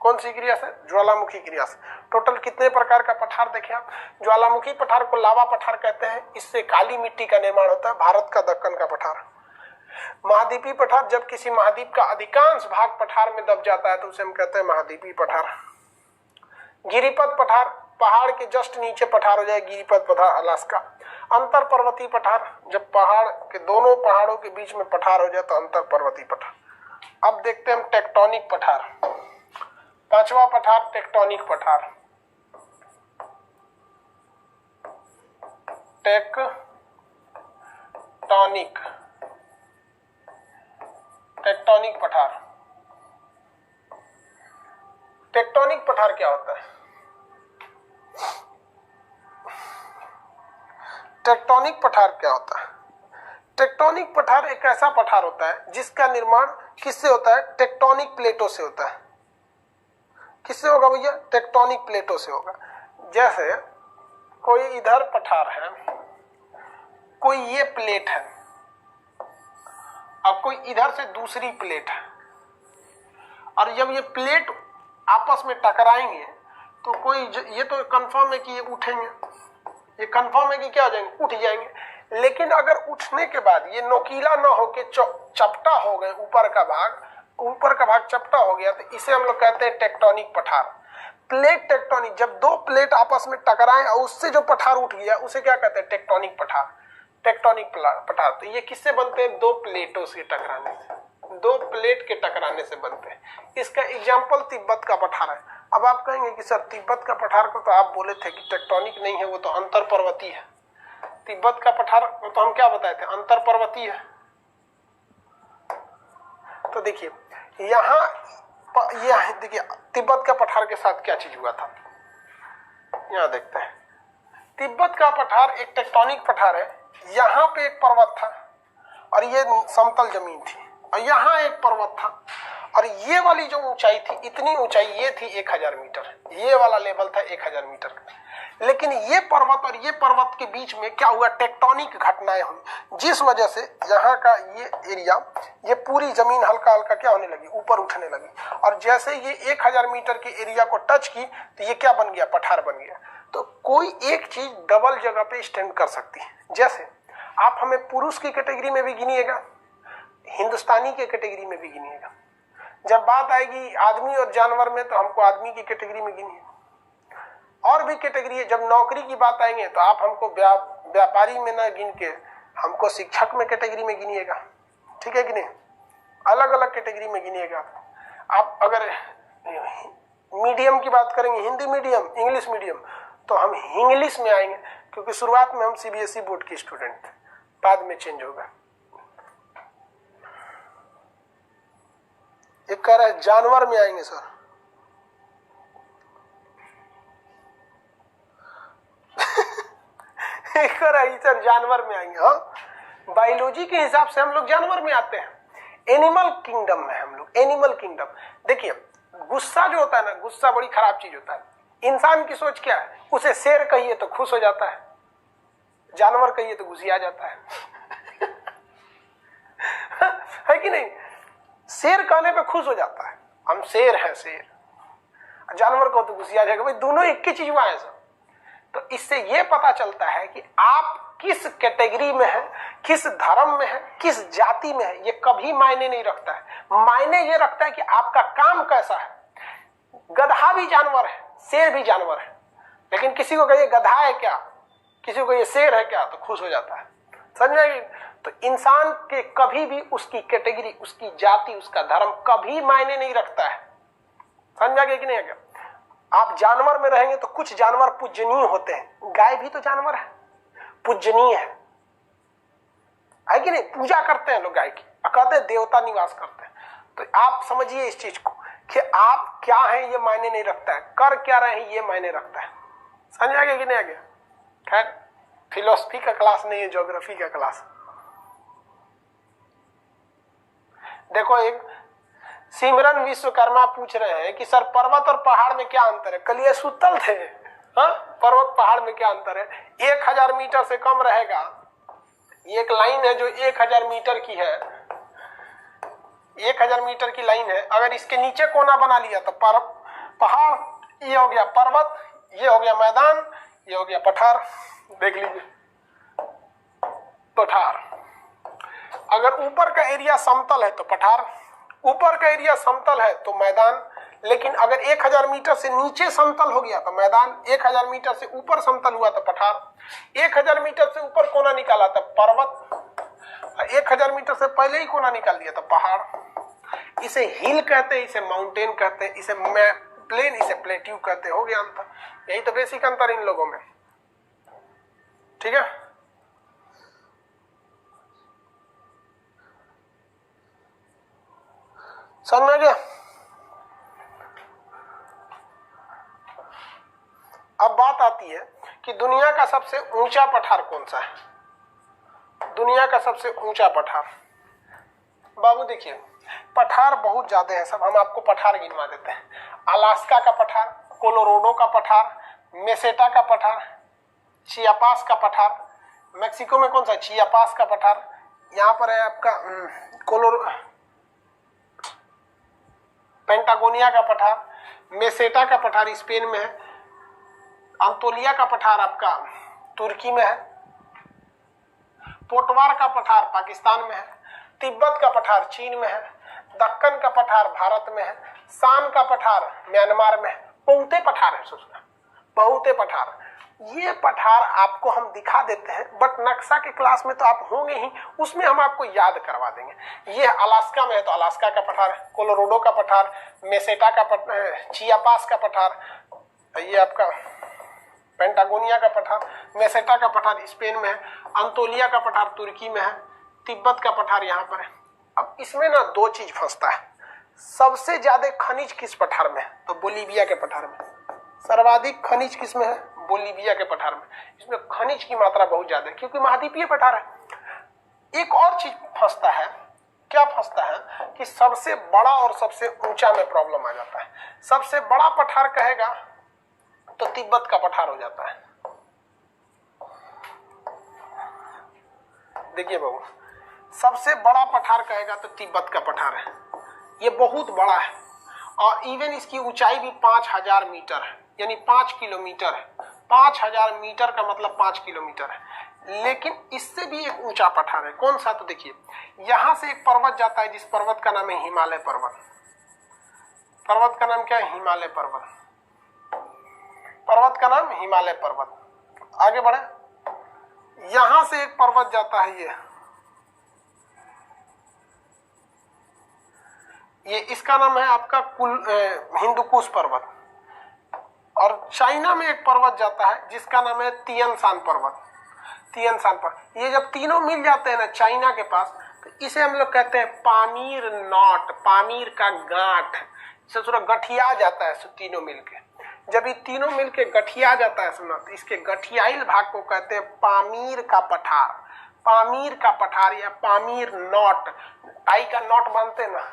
कौन सी क्रिया से? ज्वालामुखी क्रिया से। टोटल कितने प्रकार का पठार देखें आप? ज्वालामुखी पठार को लावा पठार कहते हैं, इससे काली मिट्टी का निर्माण होता है। भारत का दक्कन का पठार। महाद्वीपीय पठार, जब किसी महाद्वीप का अधिकांश भाग पठार में दब जाता है तो उसे हम कहते हैं महाद्वीपीय पठार। गिरिपथ पठार, पहाड़ के जस्ट नीचे पठार हो जाए, गिरिपथ पठार अलास्का। अंतर पर्वतीय पठार, जब पहाड़ के दोनों पहाड़ों के बीच में पठार हो जाए तो अंतर पर्वतीय पठार। अब देखते हैं हम टेक्टोनिक पठार। पांचवा पठार टेक्टोनिक पठार, टेक्टोनिक पठार। टेक्टोनिक पठार क्या होता है? टेक्टोनिक पठार क्या होता है? टेक्टोनिक पठार एक ऐसा पठार होता है जिसका निर्माण किससे होता है? टेक्टोनिक प्लेटों से होता है। किससे होगा भैया? टेक्टोनिक प्लेटों से होगा। जैसे कोई इधर पठार है, कोई ये प्लेट है, अब कोई इधर से दूसरी प्लेट है, और जब ये प्लेट आपस में टकराएंगे तो कोई ये तो कंफर्म है कि ये उठेंगे, ये कंफर्म है कि क्या हो जाएंगे? उठ जाएंगे। लेकिन अगर उठने के बाद ये नोकीला ना होके चपटा हो गए, ऊपर का भाग चपटा हो गया, तो इसे हम लोग कहते हैं टेक्टोनिक पठार। प्लेट टेक्टोनिक, जब दो प्लेट आपस में टकराएं और उससे जो पठार उठ गया उसे क्या कहते हैं? टेक्टोनिक पठार, टेक्टोनिक पठार। तो ये किससे बनते हैं? दो प्लेटों से टकराने से, दो प्लेट के टकराने से बनते हैं। इसका एग्जाम्पल तिब्बत का पठार है। अब आप कहेंगे कि सर तिब्बत का पठार को तो आप बोले थे कि टेक्टोनिक नहीं है, वो तो अंतर पर्वतीय है। तिब्बत का पठार को तो हम क्या बताए थे? अंतर पर्वतीय है। तो देखिए यहाँ देखिए तिब्बत का पठार के साथ क्या चीज हुआ था, यहाँ देखते हैं। तिब्बत का पठार एक टेक्टोनिक पठार है। यहाँ पे एक पर्वत था और ये समतल जमीन थी, और यहाँ एक पर्वत था, और ये वाली जो ऊंचाई थी, इतनी ऊंचाई ये थी 1000 मीटर, ये वाला लेवल था 1000 मीटर का। लेकिन ये पर्वत और ये पर्वत के बीच में क्या हुआ? टेक्टोनिक घटनाएं हुई, जिस वजह से यहाँ का ये एरिया, ये पूरी जमीन हल्का हल्का क्या होने लगी? ऊपर उठने लगी। और जैसे ये 1000 मीटर के एरिया को टच की तो ये क्या बन गया? पठार बन गया। तो कोई एक चीज डबल जगह पे स्टैंड कर सकती है। जैसे आप हमें पुरुष की कैटेगरी में भी गिनिएगा, हिंदुस्तानी के कैटेगरी में भी गिनिएगा। जब बात आएगी आदमी और जानवर में तो हमको आदमी की कैटेगरी में गिनिए। और भी कैटेगरी है। जब नौकरी की बात आएंगे तो आप हमको व्यापारी में ना गिन के हमको शिक्षक में कैटेगरी में गिनिएगा, ठीक है कि नहीं? अलग अलग कैटेगरी में गिनिएगा। आप अगर मीडियम की बात करेंगे, हिंदी मीडियम, इंग्लिश मीडियम, तो हम इंग्लिश में आएंगे, क्योंकि शुरुआत में हम सीबीएसई बोर्ड के स्टूडेंट थे, बाद में चेंज होगा। एक कह रहा है जानवर में आएंगे सर। एक कह रहा है सर जानवर में आएंगे। हाँ, बायोलॉजी के हिसाब से हम लोग जानवर में आते हैं। एनिमल किंगडम में हम लोग, एनिमल किंगडम। देखिए गुस्सा जो होता है ना, गुस्सा बड़ी खराब चीज होता है। इंसान की सोच क्या है? उसे शेर कहिए तो खुश हो जाता है, जानवर कहिए तो गुस्सिया जाता है। है कि नहीं? शेर कहने पे खुश हो जाता है, हम शेर हैं शेर, जानवर को तो गुस्सिया जाएगा। भाई दोनों एक ही चीज हुआ है सर। तो इससे ये पता चलता है कि आप किस कैटेगरी में है, किस धर्म में है, किस जाति में है, ये कभी मायने नहीं रखता है। मायने ये रखता है कि आपका काम कैसा है। गधा भी जानवर है, शेर भी जानवर है, लेकिन किसी को कहिए गधा है क्या, किसी को ये शेर है क्या, तो खुश हो जाता है। समझे? तो इंसान के कभी भी उसकी कैटेगरी, उसकी जाति, उसका धर्म कभी मायने नहीं रखता है। समझा गया कि नहीं? क्या आप जानवर में रहेंगे तो कुछ जानवर पूजनीय होते हैं। गाय भी तो जानवर है, पूजनीय है कि नहीं? पूजा करते हैं लोग गाय की, कहते हैं देवता निवास करते हैं। तो आप समझिए इस चीज को कि आप क्या हैं ये मायने नहीं रखता है, कर क्या रहे हैं ये मायने रखता है। समझ आ गया कि नहीं आ गया? खैर फिलोसफी का क्लास नहीं है, ज्योग्राफी का क्लास। देखो एक सिमरन विश्वकर्मा पूछ रहे हैं कि सर पर्वत और पहाड़ में क्या अंतर है? कल ये सुतल थे। हाँ, पर्वत पहाड़ में क्या अंतर है? 1000 मीटर से कम रहेगा। ये एक लाइन है जो 1000 मीटर की है, 1000 मीटर की लाइन है। अगर इसके नीचे कोना बना लिया तो पहाड़, ये हो गया पर्वत, ये हो गया मैदान, ये हो गया पठार। देख लीजिए पठार। अगर ऊपर का एरिया समतल है तो पठार, ऊपर का एरिया समतल है तो मैदान। लेकिन अगर 1000 मीटर से नीचे समतल हो गया तो मैदान, 1000 मीटर से ऊपर समतल हुआ तो पठार, 1000 मीटर से ऊपर कोना निकाला तो पर्वत, 1000 मीटर से पहले ही कोना निकाल दिया तो पहाड़। इसे हिल कहते हैं, इसे माउंटेन कहते हैं, इसे प्लेन, इसे प्लेट्यू कहते। हो गया अंतर, यही तो बेसिक अंतर इन लोगों में। ठीक है, समझ में आ गया। अब बात आती है कि दुनिया का सबसे ऊंचा पठार कौन सा है। दुनिया का सबसे ऊंचा पठार, बाबू देखिए पठार बहुत ज्यादा है सब, हम आपको पठार गिनवा देते हैं। अलास्का का पठार, कोलोराडो का पठार, मेसेटा का पठार, चियापास का पठार, मेक्सिको में कौन सा चियापास का पठार, यहाँ पर है आपका पेंटागोनिया का पठार, मेसेटा का पठार स्पेन में है, अंतोलिया का पठार आपका तुर्की में है, पोटवार का पठार पाकिस्तान में है, तिब्बत का पठार चीन में है, दक्कन का पठार भारत में है, शान का पठार म्यांमार में है। बहुते पठार है सोचना, बहुते पठार। ये पठार आपको हम दिखा देते हैं, बट नक्शा के क्लास में तो आप होंगे ही, उसमें हम आपको याद करवा देंगे। ये अलास्का में है तो अलास्का का पठार, कोलोराडो का पठार, मेसेटा का पठार, चियापास का पठार, ये आपका पेंटागोनिया का पठार, मेसेटा का पठार स्पेन में है, अंतोलिया का पठार तुर्की में है, तिब्बत का पठार यहाँ पर है। अब इसमें ना दो चीज फंसता है, सबसे ज्यादा खनिज किस पठार में है, तो बोलीविया के पठार में। सर्वाधिक खनिज किस में है, बोलीविया के पठार में। इसमें खनिज की मात्रा बहुत ज्यादा है क्योंकि महाद्वीपीय पठार है। एक और चीज फंसता है, क्या फंसता है कि सबसे बड़ा और सबसे ऊंचा में प्रॉब्लम आ जाता है। सबसे बड़ा पठार कहेगा तो तिब्बत का पठार हो जाता है। देखिए बाबू, सबसे बड़ा पठार कहेगा तो तिब्बत का पठार है, ये बहुत बड़ा है और इवन इसकी ऊंचाई भी 5000 मीटर है, यानी 5 किलोमीटर है। 5000 मीटर का मतलब 5 किलोमीटर है। लेकिन इससे भी एक ऊंचा पठार है, कौन सा, तो देखिए यहां से एक पर्वत जाता है जिस पर्वत का नाम है हिमालय पर्वत। पर्वत का नाम क्या है, हिमालय पर्वत। पर्वत का नाम हिमालय पर्वत। आगे बढ़े, यहां से एक पर्वत जाता है ये इसका नाम है आपका हिंदुकुश पर्वत। और चाइना में एक पर्वत जाता है जिसका नाम है तियनशान पर्वत। तियनशान पर्वत, ये जब तीनों मिल जाते हैं ना चाइना के पास, तो इसे हम लोग कहते हैं पामीर नॉट, पामीर का गांठ। इसे थोड़ा गठिया जाता है तीनों मिलके। जब ये तीनों मिलके गठिया जाता है सुना, तो इसके गठियाइल भाग को कहते हैं पामीर का पठार। पामीर का पठार या पामीर नॉट, टाई का नॉट बांधते ना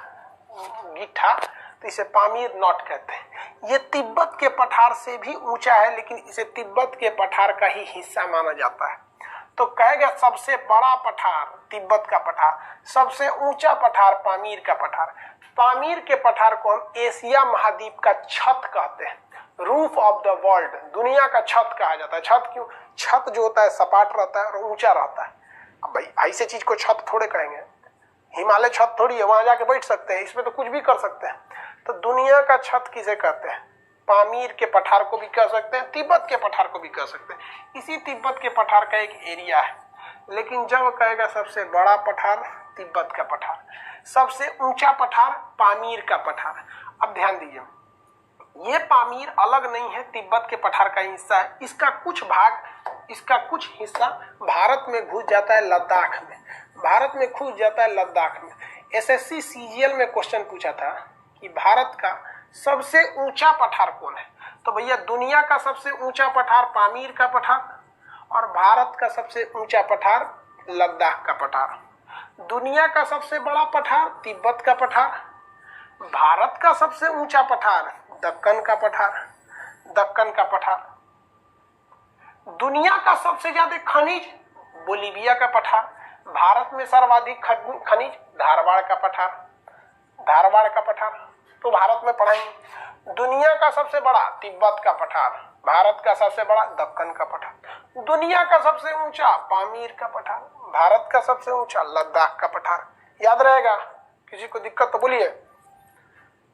गिट्ठा, तो इसे पामीर नॉट कहते हैं। ये तिब्बत के पठार से भी ऊंचा है, लेकिन इसे तिब्बत के पठार का ही हिस्सा माना जाता है। तो कहेगा सबसे बड़ा पठार तिब्बत का पठार, सबसे ऊंचा पठार पामीर का पठार। पामीर के पठार को हम एशिया महाद्वीप का छत कहते हैं, रूफ ऑफ द वर्ल्ड, दुनिया का छत कहा जाता है। छत क्यों, छत जो होता है सपाट रहता है और ऊंचा रहता है। अब भाई ऐसे चीज को छत थोड़े कहेंगे, हिमालय छत थोड़ी है, वहां जाके बैठ सकते हैं, इसमें तो कुछ भी कर सकते हैं। तो दुनिया का छत किसे कहते हैं, पामीर के पठार को भी कह सकते हैं, तिब्बत के पठार को भी कह सकते हैं। इसी तिब्बत के पठार का एक एरिया है। लेकिन जब कहेगा सबसे बड़ा पठार तिब्बत का पठार, सबसे ऊंचा पठार पामीर का पठार। अब ध्यान दीजिए, ये पामीर अलग नहीं है, तिब्बत के पठार का हिस्सा है। इसका कुछ भाग, इसका कुछ हिस्सा भारत में घुस जाता है लद्दाख में, भारत में घुस जाता है लद्दाख में। एसएससी सीजीएल में क्वेश्चन पूछा था कि भारत का सबसे ऊंचा पठार कौन है, तो भैया दुनिया का सबसे ऊंचा पठार पामीर का पठार और भारत का सबसे ऊंचा पठार लद्दाख का पठार। दुनिया का सबसे बड़ा पठार तिब्बत का पठार, भारत का सबसे ऊंचा पठार दक्कन का पठार, दक्कन का पठार। दुनिया का सबसे ज्यादा खनिज बोलीविया का पठार, भारत में सर्वाधिक खनिज धारवाड़ का पठार, धारवाड़ का पठार तो भारत में पढ़ाएंगे। दुनिया का सबसे बड़ा तिब्बत का पठार, भारत का सबसे बड़ा दक्कन का पठार। दुनिया का सबसे ऊंचा पामीर का पठार, भारत का सबसे ऊंचा लद्दाख का पठार। याद रहेगा, किसी को दिक्कत तो बोलिए।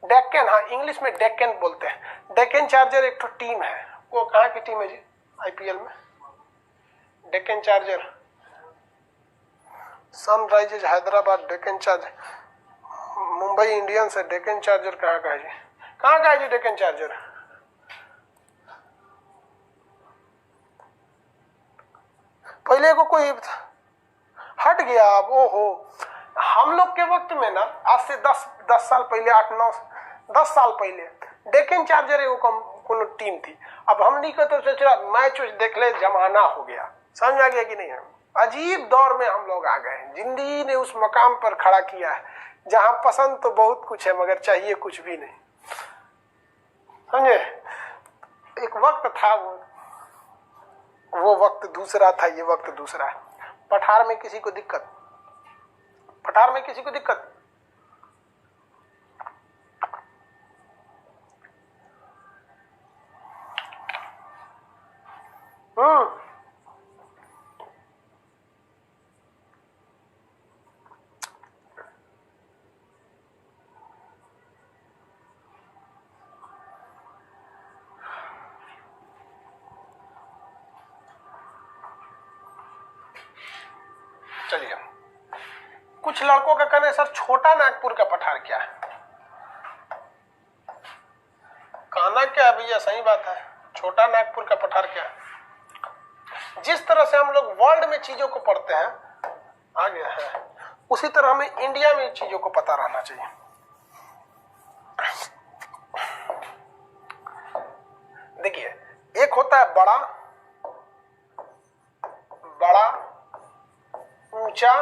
डेक्कन, हाँ इंग्लिश में डेक्कन बोलते हैं। डेक्कन चार्जर एक तो टीम है, वो कहाँ की टीम है जी आईपीएल में, Deccan charger, Sunrisers Hyderabad, Deccan charger, Mumbai Indians है, डेक्कन चार्जर कहाँ का है जी, कहाँ का है जी डेक्कन चार्जर? पहले को कोई हट गया अब। ओहो, हम लोग के वक्त में ना, आज से 10 साल पहले, 8-9-10 साल पहले डेक्कन चार्जर एगो कोनो टीम थी। अब हम नहीं कहते सोच रहा मैच देख ले, जमाना हो गया। समझ आ गया कि नहीं? अजीब दौर में हम लोग आ गए। जिंदगी ने उस मकाम पर खड़ा किया है जहां पसंद तो बहुत कुछ है मगर चाहिए कुछ भी नहीं। समझे? एक वक्त था, वो वक्त दूसरा था, ये वक्त दूसरा है। पठार में किसी को दिक्कत? पठार में किसी को दिक्कत? चलिए, कुछ लड़कों का कहना है सर छोटा नागपुर का पठार क्या है? कहना क्या है भैया, सही बात है, छोटा नागपुर का पठार क्या है? जिस तरह से हम लोग वर्ल्ड में चीजों को पढ़ते हैं, आ गया है, उसी तरह हमें इंडिया में चीजों को पता रहना चाहिए। देखिए, एक होता है बड़ा ऊंचा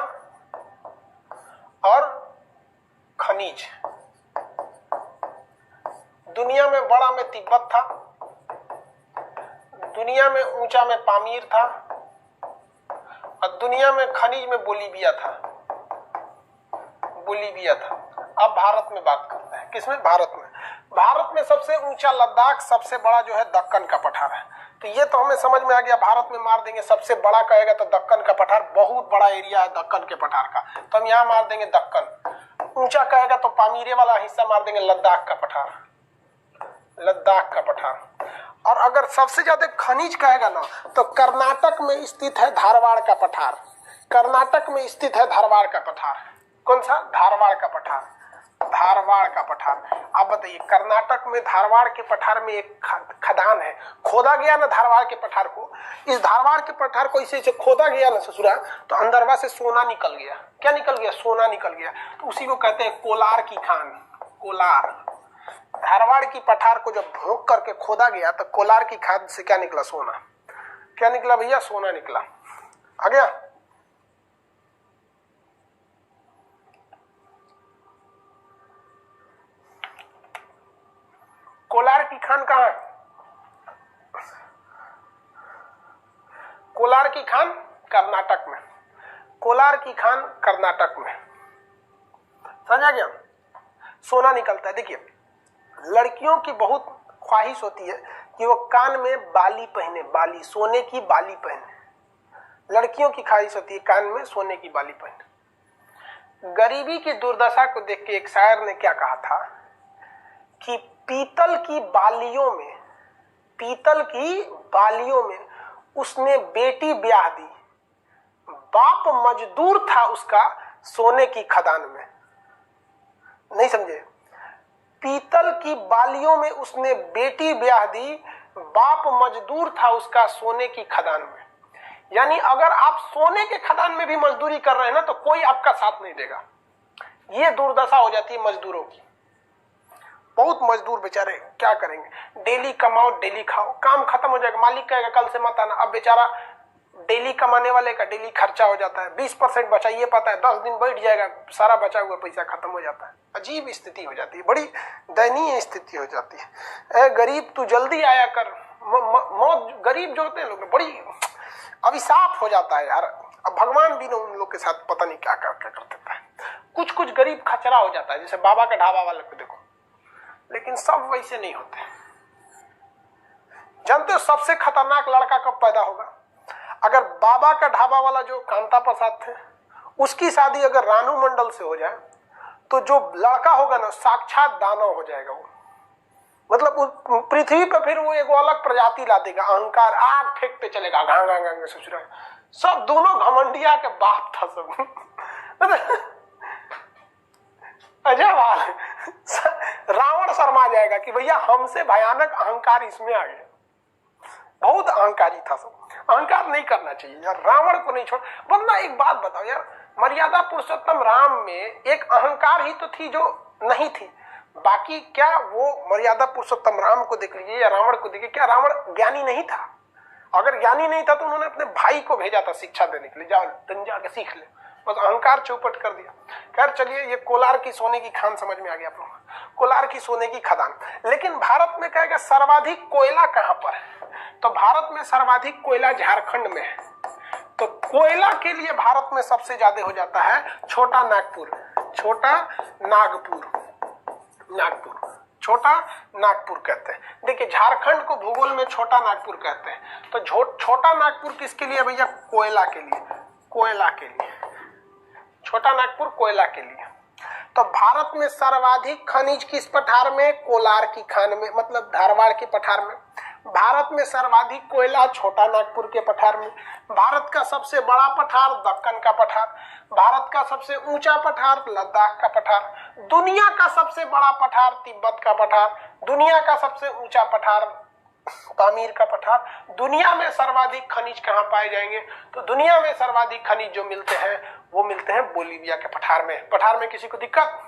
और खनिज। दुनिया में बड़ा में तिब्बत था, दुनिया में ऊंचा में पामीर था, और दुनिया में खनिज में बोलीविया था। अब भारत में बात करते हैं। किसमें? भारत में। भारत में सबसे ऊंचा लद्दाख, सबसे बड़ा जो है दक्कन का पठार है। तो ये तो हमें समझ में आ गया, भारत में मार देंगे सबसे बड़ा कहेगा तो दक्कन का पठार, बहुत बड़ा एरिया है दक्कन के पठार का, तो हम यहाँ मार देंगे दक्कन। ऊंचा कहेगा तो पामीरे वाला हिस्सा मार देंगे लद्दाख का पठार, लद्दाख का पठार। और अगर सबसे ज्यादा खनिज कहेगा ना तो कर्नाटक में स्थित है धारवाड़ का पठार। कर्नाटक में स्थित है धारवाड़ का पठार। कौन सा? धारवाड़ का पठार, धारवाड़ का पठार। आप बताइए, कर्नाटक में धारवाड़ के पठार में एक खदान है, खोदा गया ना धारवाड़ के पठार को। इस धारवाड़ के पठार को इसे खोदा गया ना ससुरा, तो अंदरवा से सोना निकल गया। क्या निकल गया? सोना निकल गया। तो उसी को कहते हैं कोलार की खान। कोलार, धारवाड़ की पठार को जब भोंक करके खोदा गया तो कोलार की खान से क्या निकला? सोना। क्या निकला भैया? सोना निकला। आ गया? कोलार की खान कहाँ है? कोलार की खान कर्नाटक में। कोलार की खान कर्नाटक में। समझा गया? सोना निकलता है। देखिए, लड़कियों की बहुत ख्वाहिश होती है कि वो कान में बाली पहने, बाली, सोने की बाली पहने। लड़कियों की ख्वाहिश होती है कान में सोने की बाली पहने। गरीबी की दुर्दशा को देख के एक शायर ने क्या कहा था कि पीतल की बालियों में उसने बेटी ब्याह दी, बाप मजदूर था उसका सोने की खदान में। नहीं समझे? पीतल की बालियों में उसने बेटी ब्याह दी, बाप मजदूर था उसका सोने की खदान में। यानी अगर आप सोने के खदान में भी मजदूरी कर रहे हैं ना तो कोई आपका साथ नहीं देगा। ये दुर्दशा हो जाती है मजदूरों की। बहुत मजदूर बेचारे क्या करेंगे? डेली कमाओ डेली खाओ, काम खत्म हो जाएगा, मालिक कहेगा कल से मत आना। अब बेचारा डेली कमाने वाले का डेली खर्चा हो जाता है, 20% बचा, ये पता है 10 दिन बैठ जाएगा, सारा बचा हुआ पैसा खत्म हो जाता है। अजीब स्थिति हो जाती है, बड़ी दयनीय स्थिति हो जाती है। ए गरीब तू जल्दी आया कर, मौत, गरीब जो होते हैं लोग बड़ी अभिशाप हो जाता है यार। अब भगवान भी ना उन लोग के साथ पता नहीं क्या करता है। कुछ गरीब खचरा हो जाता है, जैसे बाबा का ढाबा वाले को देखो, लेकिन सब वैसे नहीं होते। जानते हो सबसे खतरनाक लड़का कब पैदा होगा? अगर बाबा का ढाबा वाला जो कांता प्रसाद थे, उसकी शादी अगर रानू मंडल से हो जाए तो जो लड़का होगा ना साक्षात दानव हो जाएगा वो। मतलब पृथ्वी पर फिर वो एक अलग प्रजाति ला देगा, अहंकार, आग फेंकते चलेगा, घांग घांग घांग ससुरा। सब दोनों घमंडिया के बाप था सब। अजय वाल रावण शर्मा जाएगा कि भैया हमसे भयानक अहंकार इसमें आ गया। बहुत अहंकारी था सब, अहंकार नहीं करना चाहिए यार, रावण को नहीं छोड़। वरना एक बात बताओ यार, मर्यादा पुरुषोत्तम राम में एक अहंकार ही तो थी जो नहीं थी। बाकी क्या वो मर्यादा पुरुषोत्तम राम को देख लीजिए या रावण को देखिए, क्या रावण ज्ञानी नहीं था? अगर ज्ञानी नहीं था तो उन्होंने अपने भाई को भेजा था शिक्षा देने के लिए, जाओ तुम जाके सीख ले। बस अहंकार चौपट कर दिया। खैर चलिए, ये कोलार की सोने की खान समझ में आ गया आप लोगों को, कोलार की सोने की खदान। लेकिन भारत में कहेगा सर्वाधिक कोयला कहां पर है? तो भारत में सर्वाधिक कोयला झारखंड में है। तो कोयला के लिए भारत में सबसे ज्यादा हो जाता है छोटा नागपुर, छोटा नागपुर, नागपुर, छोटा नागपुर कहते हैं। देखिए झारखंड को भूगोल में छोटा नागपुर कहते हैं। तो छोटा नागपुर किसके लिए भैया? कोयला के लिए, कोयला के लिए, छोटा नागपुर कोयला के लिए। तो भारत में सर्वाधिक खनिज किस पठार में? कोलार की खान में, मतलब धारवाड़ के पठार में। भारत में सर्वाधिक कोयला छोटा नागपुर के पठार में। भारत का सबसे बड़ा पठार दक्कन का पठार। भारत का सबसे ऊंचा पठार लद्दाख का पठार। दुनिया का सबसे बड़ा पठार तिब्बत का पठार। दुनिया का सबसे ऊंचा पठार पामीर का पठार। दुनिया में सर्वाधिक खनिज कहाँ पाए जाएंगे? तो दुनिया में सर्वाधिक खनिज जो मिलते हैं वो मिलते हैं बोलीविया के पठार में। पठार में किसी को दिक्कत?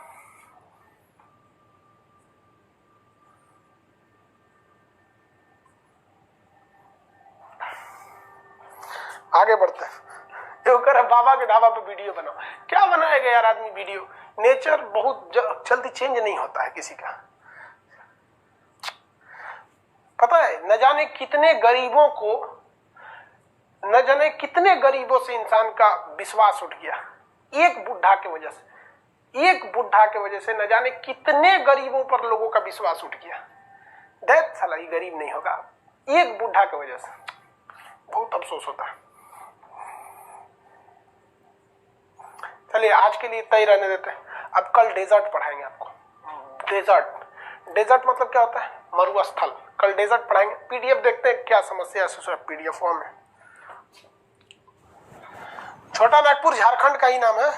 आगे बढ़ते हैं। बाबा के ढाबा पे वीडियो बनाओ, क्या बनाएगा यार आदमी वीडियो? नेचर बहुत जल्दी चेंज नहीं होता है किसी का, पता है। न जाने कितने गरीबों को, न जाने कितने गरीबों से इंसान का विश्वास उठ गया एक बुढ़ा के वजह से। एक बुढ़ा के वजह से न जाने कितने गरीबों पर लोगों का विश्वास उठ गया। दैट साला ये गरीब नहीं होगा, एक बुढ़ा की वजह से। बहुत अफसोस होता है। चलिए आज के लिए इतना ही रहने देते हैं। अब कल डेजर्ट पढ़ाएंगे आपको। डेजर्ट, डेजर्ट मतलब क्या होता है? मरुस्थल। कल डेजर्ट पढ़ाएंगे। पीडीएफ देखते हैं क्या समस्या है, पीडीएफ फॉर्म में। छोटा नागपुर झारखंड का ही नाम है।